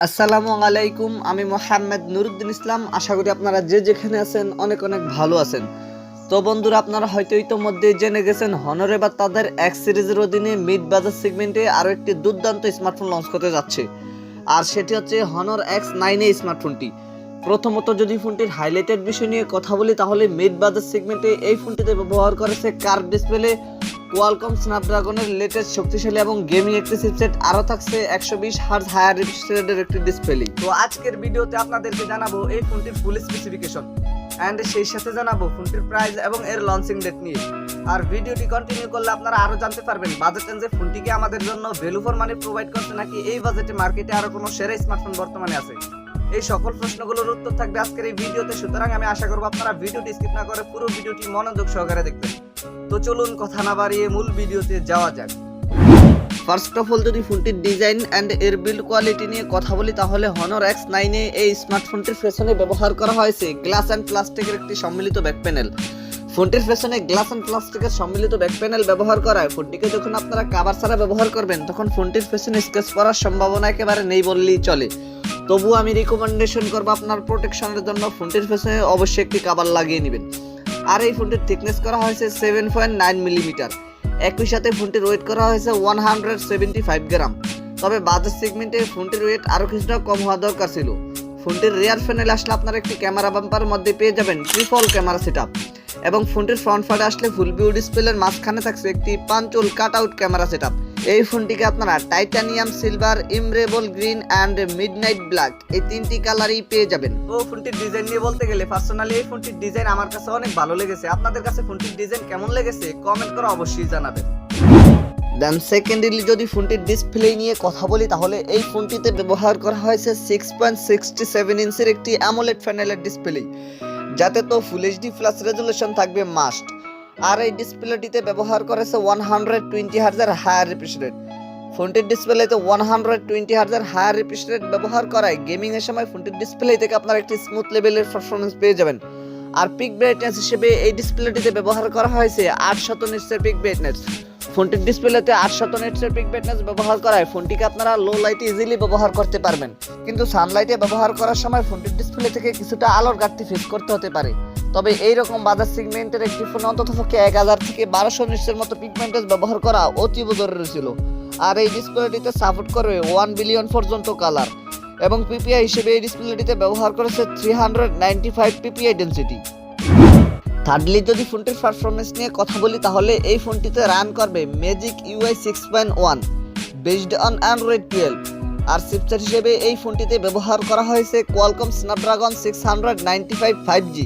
আসসালামু আলাইকুম, আমি মোহাম্মদ নুরুদ্দিন ইসলাম। আশা করি আপনারা যে যেখানে আছেন অনেক অনেক ভালো আছেন। তো বন্ধুরা, আপনারা হয়তো ইতোমধ্যে জেনে গেছেন হনর এবার তাদের এক্স সিরিজের অধীনে মিড বাজেট সেগমেন্টে আরও একটি দুর্দান্ত স্মার্টফোন লঞ্চ করতে যাচ্ছে, আর সেটি হচ্ছে হনর X9a স্মার্টফোনটি। প্রথমত যদি ফোনটির হাইলাইটেড বিষয় নিয়ে কথা বলি, তাহলে মিড বাজেট সেগমেন্টে এই ফোনটিতে ব্যবহার করেছে কার্ভ ডিসপ্লে, কোয়ালকম স্ন্যাপড্রাগনের লেটেস্ট শক্তিশালী এবং গেমিং একটি চিপসেট, আরও থাকছে 120 হার্জ হায়ার রিফ্রেশ রেটের একটি ডিসপ্লে। তো আজকের ভিডিওতে আপনাদেরকে জানাবো এই ফোনটির ফুল স্পেসিফিকেশন এন্ড সেই সাথে জানাবো ফোনটির প্রাইস এবং এর লঞ্চিং ডেট নিয়ে। আর ভিডিওটি কন্টিনিউ করলে আপনারা আরো জানতে পারবেন বাজেট রেঞ্জে ফোনটিকে আমাদের জন্য ভ্যালু ফর মানি প্রোভাইড করছে, নাকি এই বাজেটে মার্কেটে আরো কোনো সেরা স্মার্টফোন বর্তমানে আছে। এই সকল প্রশ্নগুলোর উত্তর থাকবে আজকের এই ভিডিওতে, সুতরাং আমি আশা করবো আপনারা ভিডিওটি স্কিপ না করে পুরো ভিডিওটি মনোযোগ সহকারে দেখবেন। তো চলুন কথা না বাড়িয়ে মূল ভিডিওতে যাওয়া যাক। ফার্স্ট অফ অল যদি ফোনটির ডিজাইন অ্যান্ড এর বিল্ড কোয়ালিটি নিয়ে কথা বলি, তাহলে হনর X9a এই স্মার্টফোনটির পেছনে ব্যবহার করা হয়েছে গ্লাস অ্যান্ড প্লাস্টিকের একটি সম্মিলিত ব্যাক প্যানেল। ফোনটির পেছনে গ্লাস অ্যান্ড প্লাস্টিকের সম্মিলিত ব্যাক প্যানেল ব্যবহার করায় ফোনটিকে যখন আপনারা কভার ছাড়া ব্যবহার করবেন, তখন ফোনটির পেছনে স্ক্র্যাচ পড়ার সম্ভাবনা একেবারে নেই বললেই চলে। তবুও আমি রিকমেন্ডেশন করবো আপনার প্রোটেকশনের জন্য ফোনটির পেছনে অবশ্যই একটি কভার লাগিয়ে নেবেন। আর এই ফোনটির থিকনেস করা হয়েছে 7.9 মিলিমিটার। একই সাথে ফোনটির ওয়েট করা হয়েছে 175 গ্রাম। তবে বাজেট সেগমেন্টে ফোনটির ওয়েট আরও কিছুটা কম হওয়া দরকার ছিল। ফোনটির রিয়ার প্যানেলে আসলে আপনারা একটি ক্যামেরা বাম্পারের মধ্যে পেয়ে যাবেন ট্রিপল ক্যামেরা সেটআপ, এবং ফোনটির ফ্রন্ট ফাটে আসলে ফুল ভিউ ডিসপ্লের মাঝখানে থাকছে একটি punch hole cut out camera setup. এই ফোনটিকে আপনারা titanium, silver, emerald green and midnight black এই তিনটি কালারই পেয়ে যাবেন। তো ফোনটির ডিজাইন নিয়ে বলতে গেলে পার্সোনালি এই ফোনটির ডিজাইন আমার কাছে অনেক ভালো লেগেছে। আপনাদের কাছে ফোনটির ডিজাইন কেমন লেগেছে কমেন্ট করে অবশ্যই জানাবেন। দেন সেকেন্ডলি যদি ফোনটির ডিসপ্লে নিয়ে কথা বলি, তাহলে এই ফোনটিতে ব্যবহার করা হয়েছে 6.67 ইঞ্চের একটি অ্যামোলেড প্যানেলের ডিসপ্লে, যাতে তো ফুল এইচডি প্লাস রেজুলেশন থাকবে মাস্ট। আর এই ডিসপ্লেটিতে ব্যবহার করেছে 120 হার্জের হায়ার রিফ্রেশ রেট। ফোনটির ডিসপ্লেতে 120 হার্জের হায়ার রিফ্রেশ রেট ব্যবহার করায় গেমিং এর সময় ফোনটির ডিসপ্লে থেকে আপনারা একটি স্মুথ লেভেলের পারফরম্যান্স পেয়ে যাবেন। আর পিক ব্রাইটনেস হিসেবে এই ডিসপ্লেটিতে ব্যবহার করা হয়েছে 800 নিটসের পিক ব্রাইটনেস। ফোনটির ডিসপ্লেতে 800 নিটসের পিক ব্রাইটনেস ব্যবহার করায় ফোনটিকে আপনারা লো লাইটে ইজিলি ব্যবহার করতে পারবেন, কিন্তু সানলাইটে ব্যবহার করার সময় ফোনটির ডিসপ্লে থেকে কিছুটা আলোর ঘাটতি ফেস করতে হতে পারে। তবে এইরকম বাজার সেগমেন্টের একটি ফোন অন্ততপক্ষে 1000 থেকে 1200 নিটসের মতো পিক ব্রাইটনেস ব্যবহার করা অতীব জরুরি ছিল। আর এই ডিসপ্লেটিতে সাপোর্ট করবে 1 বিলিয়ন পর্যন্ত কালার, এবং পিপিআই হিসেবে এই ডিসপ্লেটিতে ব্যবহার করেছে 395 পিপিআই ডেনসিটি। থার্ডলি যদি ফোনটির পারফরমেন্স নিয়ে কথা বলি, তাহলে এই ফোনটিতে রান করবে magic UI 6.1 based on Android 12। আর চিপসেট হিসেবে এই ফোনটিতে ব্যবহার করা হয়েছে কোয়ালকম স্ন্যাপড্রাগন 695 5G,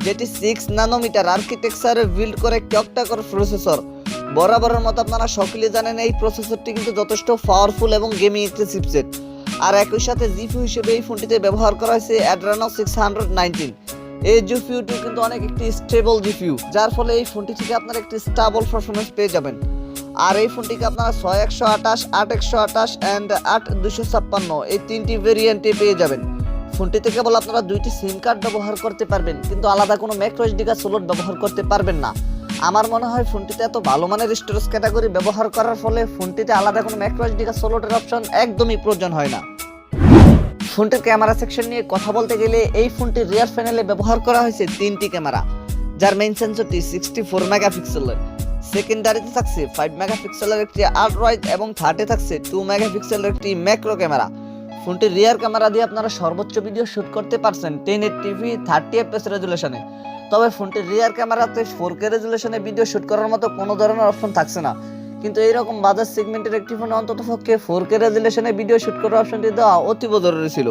যেটি 6 ন্যানোমিটার আর্কিটেকচারে বিল্ড করে একটি অক্টা-কোর প্রসেসর। বরাবরের মতো আপনারা সকলেই জানেন এই প্রসেসরটি কিন্তু যথেষ্ট পাওয়ারফুল এবং গেমিং একটি চিপসেট। আর একই সাথে জিপিইউ হিসেবে এই ফোনটিতে ব্যবহার করা হয়েছে Adreno 619। এই জিপিইউটি কিন্তু অনেক একটি স্টেবল জিপিইউ, যার ফলে এই ফোনটি থেকে আপনারা একটি স্টেবল পারফরম্যান্স পেয়ে যাবেন। আর এই ফোনটিকে আপনারা 6128, 8128 অ্যান্ড 8256 এই তিনটি ভেরিয়েন্টে পেয়ে যাবেন। ফোনটিতে কেবল আপনারা দুইটি সিম কার্ড ব্যবহার করতে পারবেন, কিন্তু আলাদা কোনো ম্যাইক্রো এসডি কার্ড স্লট ব্যবহার করতে পারবেন না। আমার মনে হয় ফোনটিতে এত ভালো মানের স্টোরেজ ক্যাটাগরি ব্যবহার করার ফলে ফোনটিতে আলাদা কোনো ম্যাইক্রো এসডি কার্ড স্লটের অপশন একদমই প্রয়োজন হয় না। ফোনটির ক্যামেরা সেকশন নিয়ে কথা বলতে গেলে এই ফোনটির রিয়ার প্যানেলে ব্যবহার করা হয়েছে 3টি ক্যামেরা, যার মেইন সেন্সরটি 64 মেগাপিক্সেলের। সেকেন্ডারিতে থাকছে 5 মেগাপিক্সেলের একটি আল্ট্রাওয়াইড, এবং থার্ডে থাকছে 2 মেগাপিক্সেলের একটি ম্যাক্রো ক্যামেরা। ফোনটির রিয়ার ক্যামেরা দিয়ে আপনারা সর্বোচ্চ ভিডিও শুট করতে পারছেন 1080p 30fps রেজুলেশনে। তবে ফোনটির রিয়ার ক্যামেরাতে 4K রেজুলেশনে ভিডিও শুট করার মতো কোনো ধরনের অপশন থাকছে না, কিন্তু এইরকম বাজার সেগমেন্টের একটি ফোনে অন্ততপক্ষে 4K রেজুলেশনে ভিডিও শুট করার অপশনটি দেওয়া অতীব জরুরি ছিল।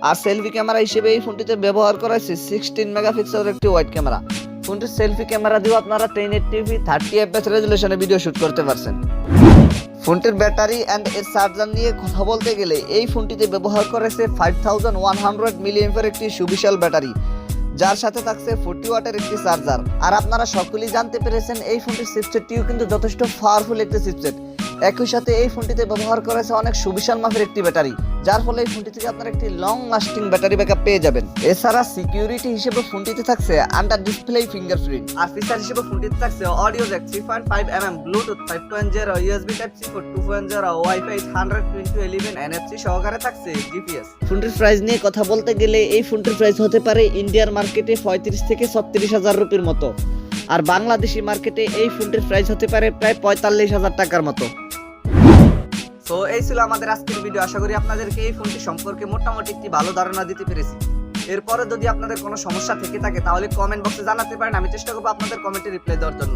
আর সেলফি ক্যামেরা হিসেবে এই ফোনটিতে ব্যবহার করা হয়েছে 16 মেগাপিক্সেলের একটি ওয়াইড ক্যামেরা। ফোনটির সেলফি ক্যামেরা দিয়েও আপনারা 1080p 30fps রেজুলেশনে ভিডিও শুট করতে পারছেন। ফোনটির ব্যাটারি অ্যান্ড এর চার্জার নিয়ে কথা বলতে গেলে এই ফোনটিতে ব্যবহার করেছে 5100 মিলিঅ্যাম্পিয়ার একটি সুবিশাল ব্যাটারি, যার সাথে থাকছে 40 ওয়াটের একটি চার্জার। আর আপনারা সকলেই জানতে পেরেছেন এই ফোনটির চিপসেটটিও কিন্তু যথেষ্ট পাওয়ারফুল একটি চিপসেট। একই সাথে এই ফোনটিতে ব্যবহার করা হয়েছে অনেক সুবিশাল মাপের একটি ব্যাটারি, যার ফলে এই ফোনটি থেকে আপনারা একটি লং লাস্টিং ব্যাটারি ব্যাকআপ পেয়ে যাবেন। এছাড়া সিকিউরিটি হিসেবে ফোনটিতে থাকছে আন্ডার ডিসপ্লে ফিঙ্গারপ্রিন্ট, আর ফিচার হিসেবে ফোনটিতে থাকছে audio jack 3.5 Bluetooth 5.0, USB type C port 2.0, wifi 100/11 NFC সহকারে থাকছে জিপিএস। ফোনটির প্রাইস নিয়ে কথা বলতে গেলে এই ফোনটির প্রাইস হতে পারে ইন্ডিয়ার মার্কেটে 35 থেকে 36,000 রুপির মতো, আর বাংলাদেশি মার্কেটে এই ফোনটির প্রাইস হতে পারে প্রায় 45,000 টাকার মতো। তো এই ছিল আমাদের আজকের ভিডিও। আশা করি আপনাদেরকে এই ফোনটি সম্পর্কে মোটামুটি একটি ভালো ধারণা দিতে পেরেছি। এরপরে যদি আপনাদের কোনো সমস্যা থেকে থাকে তাহলে কমেন্ট বক্সে জানাতে পারেন, আমি চেষ্টা করবো আপনাদের কমেন্টে রিপ্লাই দেওয়ার জন্য।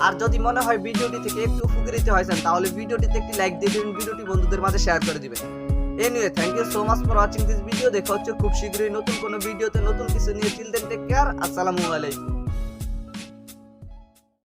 আর যদি মনে হয় ভিডিওটি থেকে একটু উপকৃত হয়েছেন তাহলে ভিডিওটিতে একটি লাইক দিয়ে দিবেন, ভিডিওটি বন্ধুদের মাঝে শেয়ার করে দিবেন। Anyway, thank you so much for watching this video. দেখা হচ্ছে খুব শীঘ্রই নতুন কোনো ভিডিওতে নতুন কিছু নিয়ে। টিল দেন টেক কেয়ার, আসসালামু আলাইকুম।